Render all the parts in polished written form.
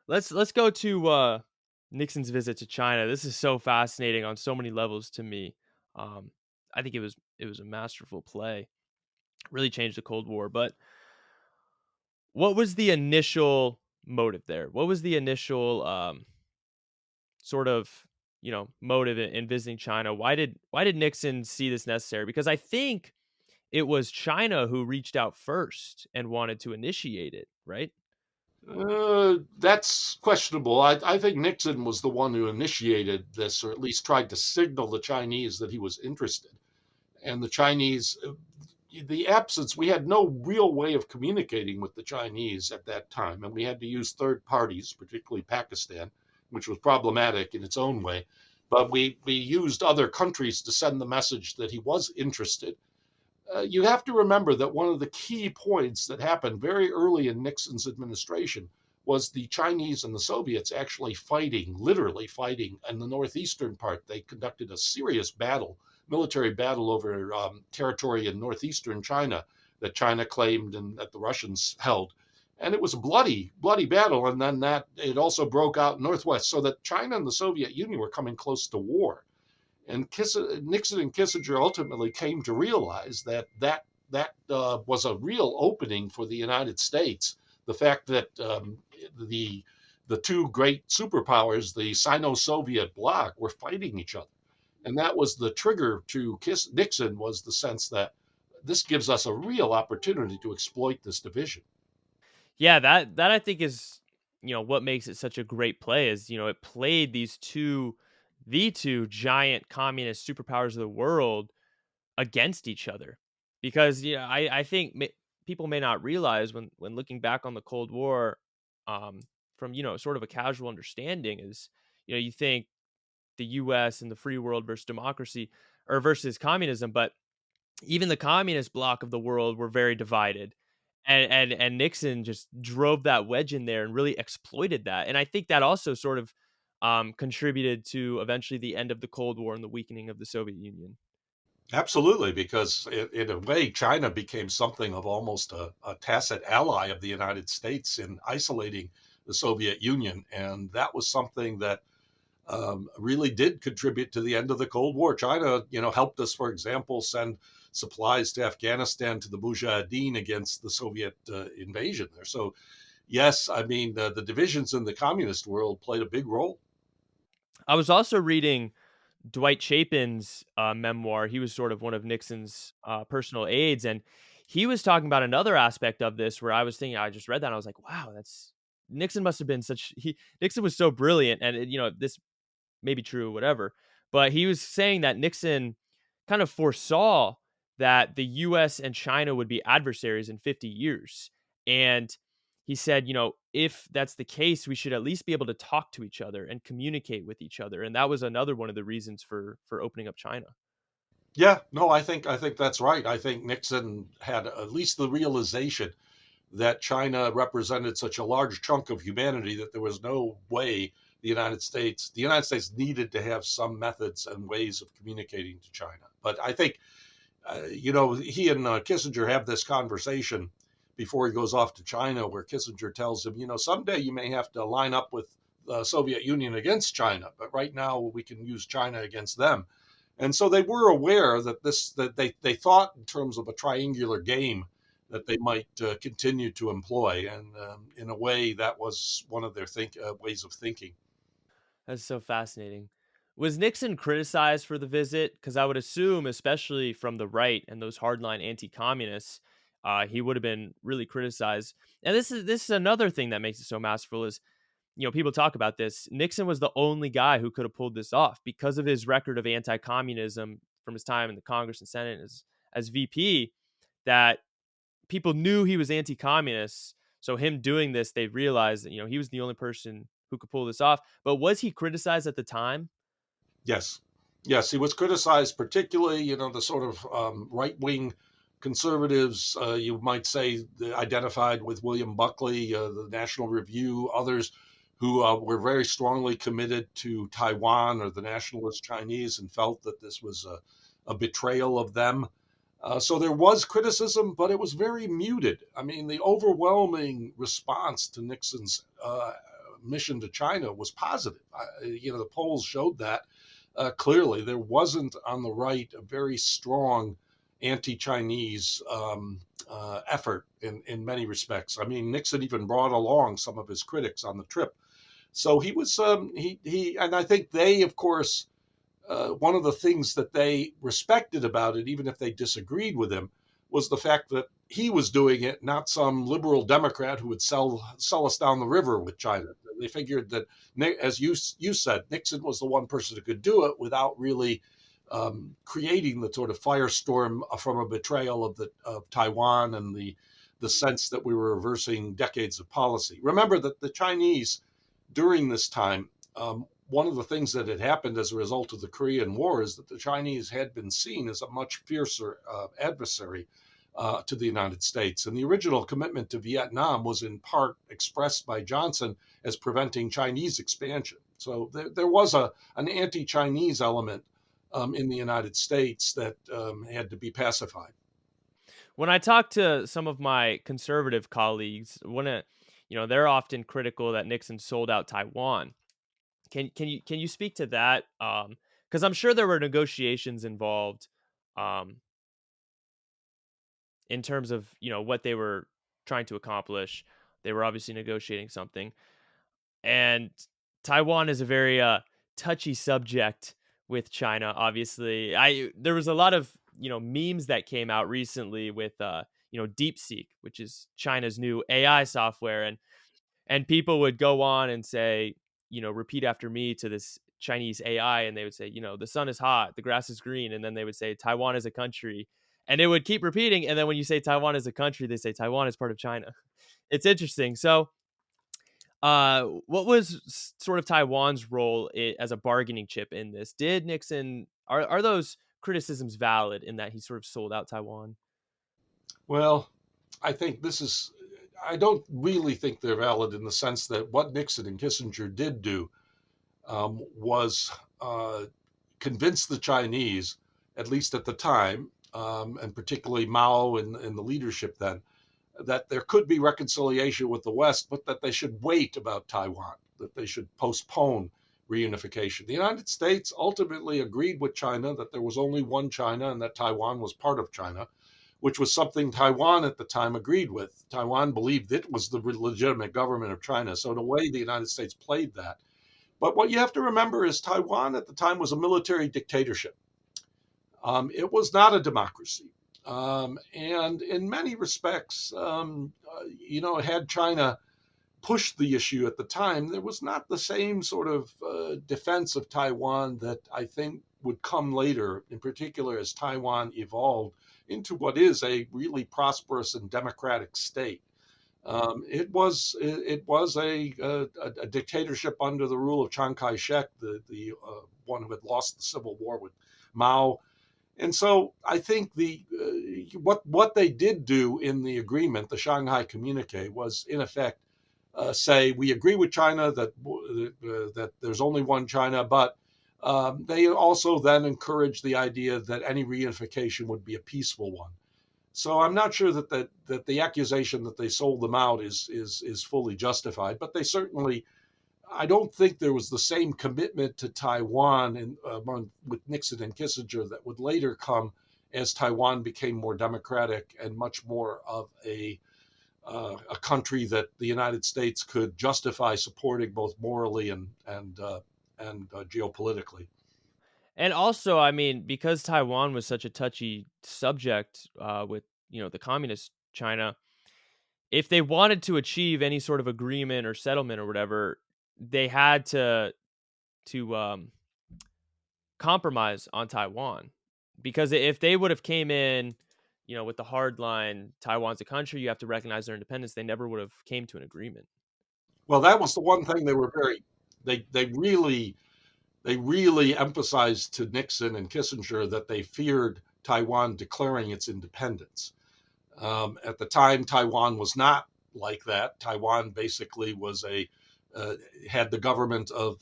Let's go to Nixon's visit to China. This is so fascinating on so many levels to me. Um, I think it was a masterful play. Really changed the Cold War. But what was the initial motive there? What was the initial sort of motive in visiting China? Why did Nixon see this necessary? Because I think it was China who reached out first and wanted to initiate it, right? That's questionable. I think Nixon was the one who initiated this, or at least tried to signal the Chinese that he was interested. And the Chinese, the absence, we had no real way of communicating with the Chinese at that time. And we had to use third parties, particularly Pakistan, which was problematic in its own way. But we used other countries to send the message that he was interested. You have to remember that one of the key points that happened very early in Nixon's administration was the Chinese and the Soviets actually fighting, literally fighting in the northeastern part. They conducted a serious battle, military battle over territory in northeastern China that China claimed and that the Russians held. And it was a bloody, bloody battle. And then that it also broke out northwest, so that China and the Soviet Union were coming close to war. And Nixon and Kissinger ultimately came to realize that was a real opening for the United States. The fact that the the two great superpowers, the Sino-Soviet bloc, were fighting each other, and that was the trigger to Nixon, was the sense that this gives us a real opportunity to exploit this division. Yeah, that I think is what makes it such a great play is it played the two giant communist superpowers of the world against each other because I think people may not realize when looking back on the Cold War, um, from sort of a casual understanding is you think the U.S. and the free world versus democracy or versus communism, but even the communist bloc of the world were very divided. And Nixon just drove that wedge in there and really exploited that. And I think that also sort of contributed to eventually the end of the Cold War and the weakening of the Soviet Union. Absolutely, because in a way, China became something of almost a tacit ally of the United States in isolating the Soviet Union, and that was something that really did contribute to the end of the Cold War. China, helped us, for example, send supplies to Afghanistan to the Mujahideen against the Soviet invasion there. So, yes, I mean the divisions in the communist world played a big role. I was also reading Dwight Chapin's memoir. He was sort of one of Nixon's personal aides, and he was talking about another aspect of this where I was thinking, I just read that, and I was like, wow, that's Nixon must have been Nixon was so brilliant, and this may be true, whatever. But he was saying that Nixon kind of foresaw that the US and China would be adversaries in 50 years. And he said, if that's the case, we should at least be able to talk to each other and communicate with each other. And that was another one of the reasons for opening up China. Yeah, no, I think that's right. I think Nixon had at least the realization that China represented such a large chunk of humanity that there was no way the United States needed to have some methods and ways of communicating to China. But I think he and Kissinger have this conversation before he goes off to China, where Kissinger tells him, someday you may have to line up with the Soviet Union against China, but right now we can use China against them. And so they were aware that they thought in terms of a triangular game that they might continue to employ, and in a way that was one of their ways of thinking. That's so fascinating. Was Nixon criticized for the visit? Because I would assume, especially from the right and those hardline anti-communists, he would have been really criticized. And this is another thing that makes it so masterful is people talk about this. Nixon was the only guy who could have pulled this off because of his record of anti-communism from his time in the Congress and Senate as VP. That people knew he was anti-communist. So him doing this, they realized that he was the only person who could pull this off. But was he criticized at the time? Yes, yes, he was criticized, particularly, the sort of right wing conservatives, you might say, identified with William Buckley, the National Review, others who were very strongly committed to Taiwan or the nationalist Chinese and felt that this was a betrayal of them. So there was criticism, but it was very muted. I mean, the overwhelming response to Nixon's mission to China was positive. The polls showed that clearly. There wasn't on the right a very strong anti-Chinese effort in many respects. I mean, Nixon even brought along some of his critics on the trip. So he was and I think they, of course, one of the things that they respected about it, even if they disagreed with him, was the fact that he was doing it, not some liberal Democrat who would sell us down the river with China. They figured that, as you said, Nixon was the one person who could do it without really creating the sort of firestorm from a betrayal of Taiwan and the sense that we were reversing decades of policy. Remember that the Chinese during this time, one of the things that had happened as a result of the Korean War is that the Chinese had been seen as a much fiercer adversary to the United States. And the original commitment to Vietnam was in part expressed by Johnson as preventing Chinese expansion. So there was an anti-Chinese element in the United States that had to be pacified. When I talk to some of my conservative colleagues, they're often critical that Nixon sold out Taiwan. Can you speak to that? Because I'm sure there were negotiations involved, um, in terms of what they were trying to accomplish. They were obviously negotiating something, and Taiwan is a very touchy subject with China. Obviously, I there was a lot of memes that came out recently with DeepSeek, which is China's new AI software, and people would go on and say, repeat after me to this Chinese AI, and they would say, the sun is hot, the grass is green, and then they would say Taiwan is a country, and it would keep repeating. And then when you say Taiwan is a country, they say Taiwan is part of China. It's interesting. So, what was sort of Taiwan's role as a bargaining chip in this? Did Nixon are those criticisms valid in that he sort of sold out Taiwan? Well, I think this is, I don't really think they're valid in the sense that what Nixon and Kissinger did do was convince the Chinese, at least at the time, and particularly Mao and the leadership then, that there could be reconciliation with the West, but that they should wait about Taiwan, that they should postpone reunification. The United States ultimately agreed with China that there was only one China and that Taiwan was part of China, which was something Taiwan at the time agreed with. Taiwan believed it was the legitimate government of China. So, in a way, the United States played that. But what you have to remember is Taiwan at the time was a military dictatorship. It was not a democracy. And in many respects, had China pushed the issue at the time, there was not the same sort of defense of Taiwan that I think would come later, in particular as Taiwan evolved into what is a really prosperous and democratic state. It was a dictatorship under the rule of Chiang Kai-shek, the one who had lost the civil war with Mao. And so I think what they did do in the agreement, the Shanghai Communique, was in effect say we agree with China that there's only one China, but they also then encouraged the idea that any reunification would be a peaceful one. So I'm not sure that the accusation that they sold them out is fully justified, but they certainly. I don't think there was the same commitment to Taiwan with Nixon and Kissinger that would later come as Taiwan became more democratic and much more of a country that the United States could justify supporting both morally and geopolitically. And also, I mean, because Taiwan was such a touchy subject with the communist China, if they wanted to achieve any sort of agreement or settlement or whatever, they had to compromise on Taiwan. Because if they would have came in, with the hard line, Taiwan's a country, you have to recognize their independence, they never would have came to an agreement. Well, that was the one thing they were very they really emphasized to Nixon and Kissinger that they feared Taiwan declaring its independence. At the time, Taiwan was not like that. Taiwan basically was had the government of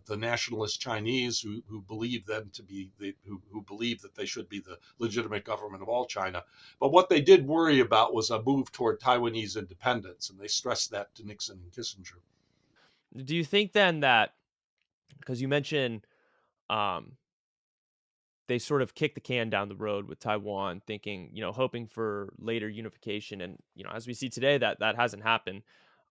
the nationalist Chinese who believed them to be who believed that they should be the legitimate government of all China. But what they did worry about was a move toward Taiwanese independence, and they stressed that to Nixon and Kissinger. Do you think then that, because you mentioned, um, they sort of kicked the can down the road with Taiwan, thinking, hoping for later unification, and as we see today, that hasn't happened.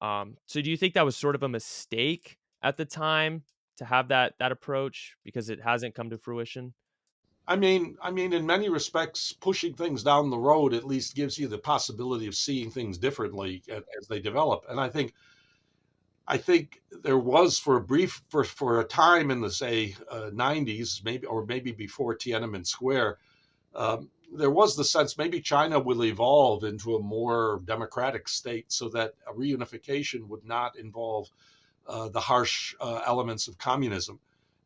So do you think that was sort of a mistake at the time to have that approach because it hasn't come to fruition? I mean, in many respects, pushing things down the road at least gives you the possibility of seeing things differently as they develop. And I think there was for a time in the say 90s, maybe before Tiananmen Square, there was the sense maybe China will evolve into a more democratic state so that a reunification would not involve the harsh elements of communism.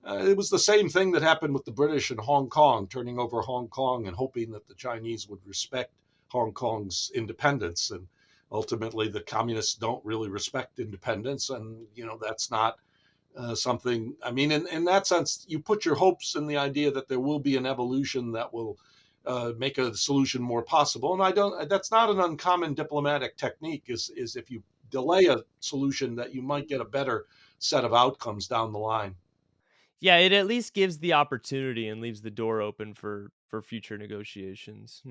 It was the same thing that happened with the British in Hong Kong, turning over Hong Kong and hoping that the Chinese would respect Hong Kong's independence. And ultimately, the communists don't really respect independence, and that's not something. I mean, in that sense, you put your hopes in the idea that there will be an evolution that will make a solution more possible. And I don't. That's not an uncommon diplomatic technique. Is if you delay a solution, that you might get a better set of outcomes down the line. Yeah, it at least gives the opportunity and leaves the door open for future negotiations.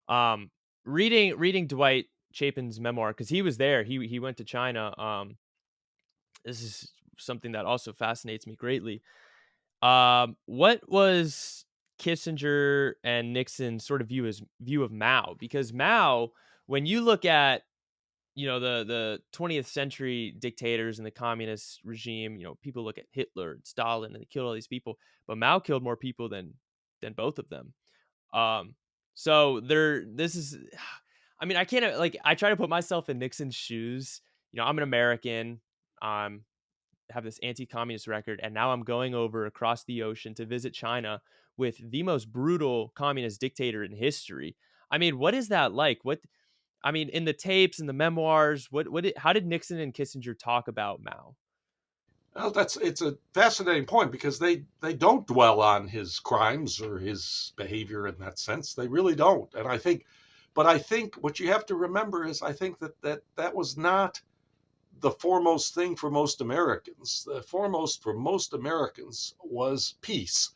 Um, reading Dwight Chapin's memoir, because he was there. He went to China. This is something that also fascinates me greatly. What was Kissinger and Nixon's sort of view of Mao? Because Mao, when you look at the 20th century dictators and the communist regime, people look at Hitler and Stalin and they killed all these people, but Mao killed more people than both of them. Um, so this is, I mean, I can't like, I try to put myself in Nixon's shoes. I'm an American. Have this anti-communist record, and now I'm going over across the ocean to visit China with the most brutal communist dictator in history. I mean, what is that like? In the tapes and the memoirs, how did Nixon and Kissinger talk about Mao? Well, it's a fascinating point because they don't dwell on his crimes or his behavior in that sense. They really don't. But I think what you have to remember is I think that was not the foremost thing for most Americans. The foremost for most Americans was peace,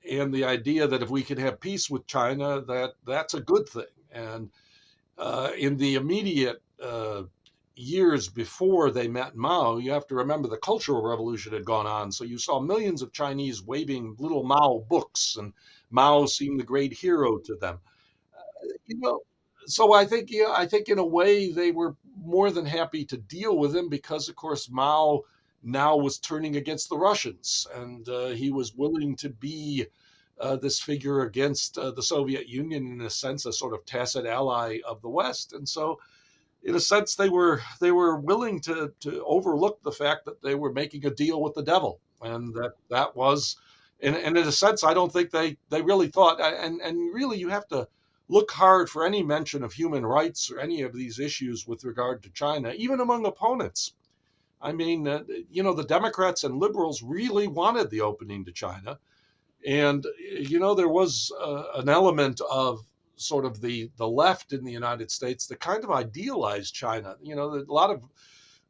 and the idea that if we could have peace with China, that's a good thing. And in the immediate years before they met Mao, you have to remember the Cultural Revolution had gone on. So you saw millions of Chinese waving little Mao books, and Mao seemed the great hero to them. You know, so I think in a way they were more than happy to deal with him because, of course, Mao now was turning against the Russians, and he was willing to be this figure against the Soviet Union, in a sense, a sort of tacit ally of the West. And so, in a sense, they were willing to overlook the fact that they were making a deal with the devil, and that was, and in a sense, I don't think they really thought, and really, you have to look hard for any mention of human rights or any of these issues with regard to China, even among opponents. I mean, the Democrats and liberals really wanted the opening to China, and there was an element of sort of the left in the United States that kind of idealized China. A lot of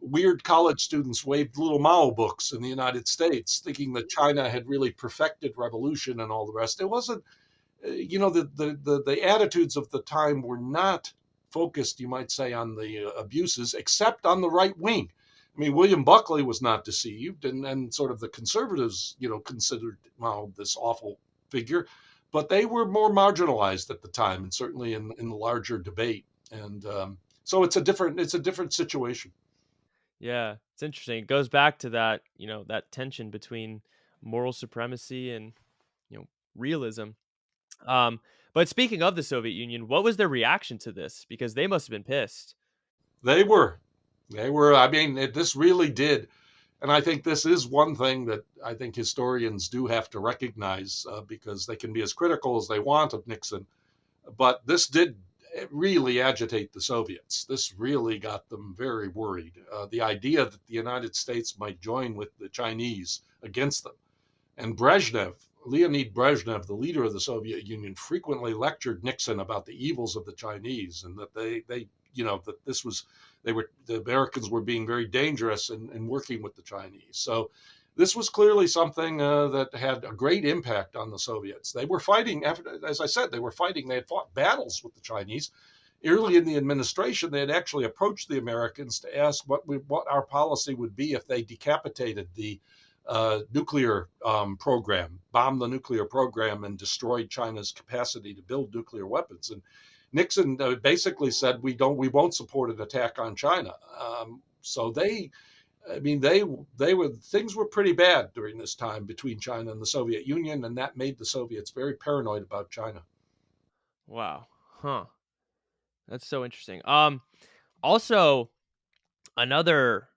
weird college students waved little Mao books in the United States, thinking that China had really perfected revolution and all the rest. It wasn't. The attitudes of the time were not focused, you might say, on the abuses, except on the right wing. I mean, William Buckley was not deceived, and sort of the conservatives, considered Mao this awful figure, but they were more marginalized at the time, and certainly in the larger debate. And so it's a different situation. Yeah, it's interesting. It goes back to that tension between moral supremacy and, you know, realism. Um, but speaking of the Soviet Union, what was their reaction to this? Because they must have been pissed. They were, they were. I mean, this really did. And I think this is one thing that I think historians do have to recognize, because they can be as critical as they want of Nixon, but this did really agitate the Soviets. This really got them very worried. The idea that the United States might join with the Chinese against them. And Leonid Brezhnev, the leader of the Soviet Union, frequently lectured Nixon about the evils of the Chinese, and that that this was the Americans were being very dangerous in working with the Chinese. So this was clearly something that had a great impact on the Soviets. They were fighting, after, as I said, they were fighting. They had fought battles with the Chinese. Early in the administration, they had actually approached the Americans to ask what our policy would be if they decapitated the nuclear program, bombed the nuclear program, and destroyed China's capacity to build nuclear weapons. And Nixon basically said, we won't support an attack on China. So they were things were pretty bad during this time between China and the Soviet Union, and that made the Soviets very paranoid about China. Wow. Huh. That's so interesting. Also another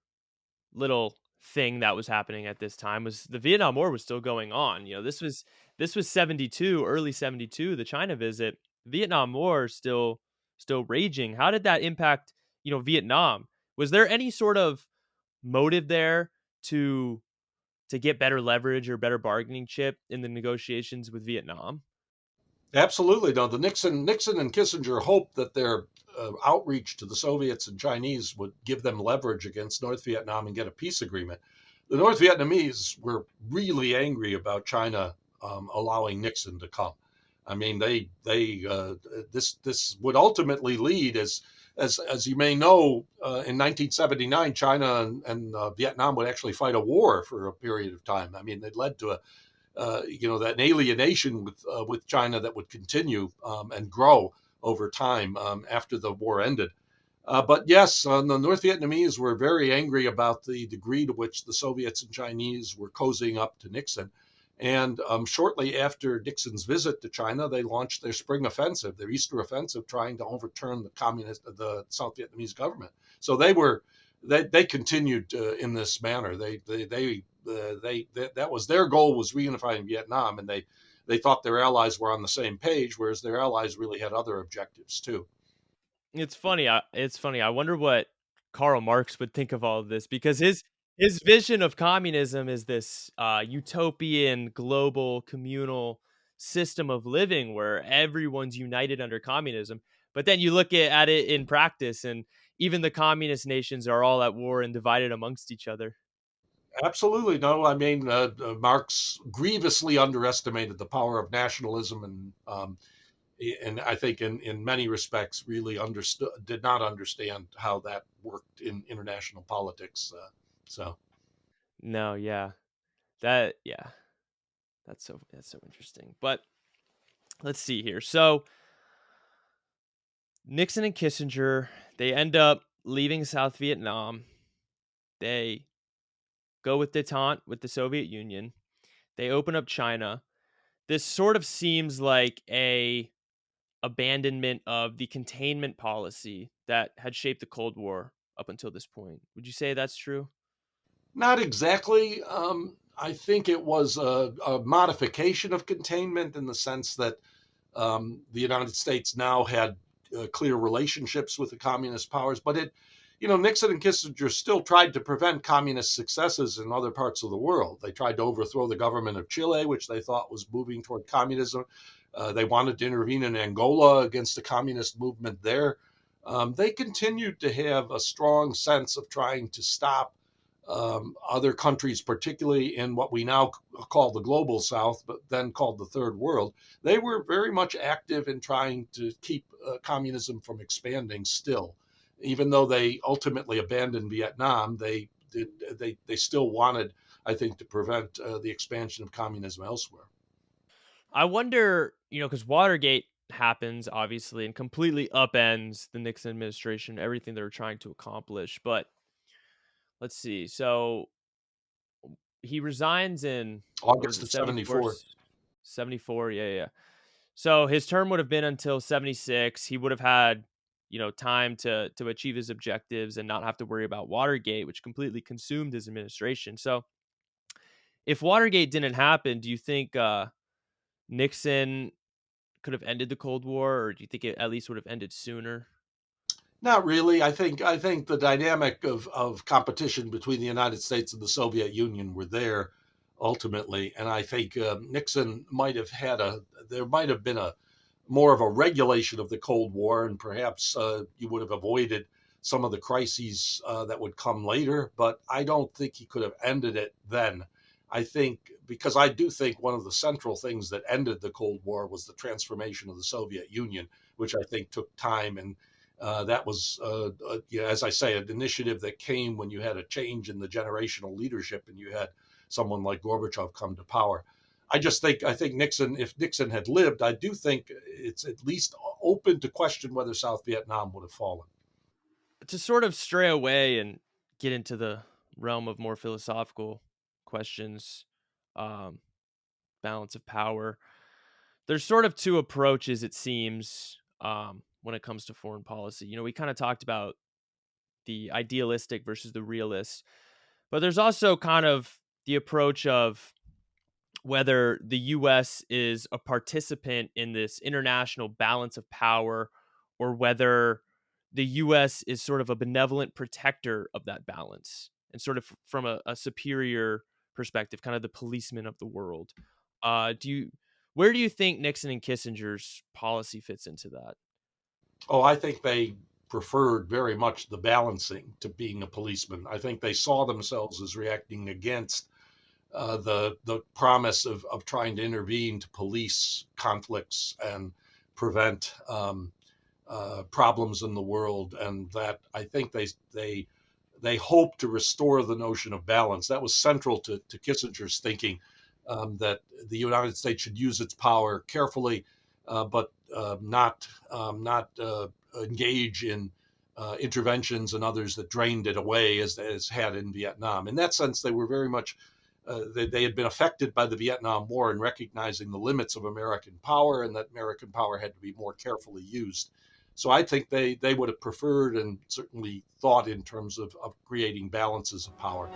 little thing that was happening at this time was the Vietnam War was still going on. This was 72, early 72, the China visit. Vietnam War still raging. How did that impact, Vietnam? Was there any sort of motive there to get better leverage or better bargaining chip in the negotiations with Vietnam? Absolutely, no. The Nixon and Kissinger hoped that their outreach to the Soviets and Chinese would give them leverage against North Vietnam and get a peace agreement. The North Vietnamese were really angry about China allowing Nixon to come. I mean, this would ultimately lead, as you may know, in 1979, China and Vietnam would actually fight a war for a period of time. I mean, it led to that alienation with China that would continue and grow over time after the war ended. But yes, the North Vietnamese were very angry about the degree to which the Soviets and Chinese were cozying up to Nixon. And shortly after Nixon's visit to China, they launched their spring offensive, their Easter offensive, trying to overturn the South Vietnamese government. So they continued in this manner. That was their goal, was reunifying Vietnam, and they thought their allies were on the same page, whereas their allies really had other objectives too. It's funny. It's funny. I wonder what Karl Marx would think of all of this, because his vision of communism is this utopian, global, communal system of living where everyone's united under communism. But then you look at it in practice, and even the communist nations are all at war and divided amongst each other. Absolutely no. I mean, Marx grievously underestimated the power of nationalism, and I think in many respects really did not understand how that worked in international politics. So No, yeah, yeah, that's so interesting. But let's see here. So Nixon and Kissinger, they end up leaving South Vietnam. They go with detente with the Soviet Union. They open up China. This sort of seems like a abandonment of the containment policy that had shaped the Cold War up until this point. Would you say that's true? not exactly. I think it was a modification of containment in the sense that the United States now had clear relationships with the communist powers, but Nixon and Kissinger still tried to prevent communist successes in other parts of the world. They tried to overthrow the government of Chile, which they thought was moving toward communism. They wanted to intervene in Angola against the communist movement there. They continued to have a strong sense of trying to stop other countries, particularly in what we now call the global south, but then called the third world. They were very much active in trying to keep communism from expanding still. Even though they ultimately abandoned Vietnam, they still wanted, I think, to prevent the expansion of communism elsewhere. I wonder, because Watergate happens, obviously, and completely upends the Nixon administration, everything they were trying to accomplish. But let's see. So he resigns in, what was August it, of 74? 74. 74? Yeah, yeah. So his term would have been until 76. He would have had, time to achieve his objectives and not have to worry about Watergate, which completely consumed his administration. So if Watergate didn't happen, do you think Nixon could have ended the Cold War, or do you think it at least would have ended sooner? Not really. I think the dynamic of competition between the United States and the Soviet Union were there ultimately, and I think Nixon might have had there might have been a more of a regulation of the Cold War, and perhaps you would have avoided some of the crises that would come later, but I don't think he could have ended it then. I think, because I do think one of the central things that ended the Cold War was the transformation of the Soviet Union, which I think took time. And that was, as I say, an initiative that came when you had a change in the generational leadership and you had someone like Gorbachev come to power. I think Nixon, if Nixon had lived, I do think it's at least open to question whether South Vietnam would have fallen. To sort of stray away and get into the realm of more philosophical questions, um, balance of power. There's sort of two approaches, it seems, when it comes to foreign policy. We kind of talked about the idealistic versus the realist, but there's also kind of the approach of whether the US is a participant in this international balance of power or whether the US is sort of a benevolent protector of that balance and sort of from a superior perspective, kind of the policeman of the world. Do you Where do you think Nixon and Kissinger's policy fits into that? Oh, I think they preferred very much the balancing to being a policeman. I think they saw themselves as reacting against the promise of trying to intervene to police conflicts and prevent problems in the world, and that I think they hoped to restore the notion of balance. That was central to Kissinger's thinking, that the United States should use its power carefully, but not engage in interventions and others that drained it away, as had in Vietnam. In that sense, they were very much they had been affected by the Vietnam War and recognizing the limits of American power and that American power had to be more carefully used. So I think they would have preferred and certainly thought in terms of creating balances of power.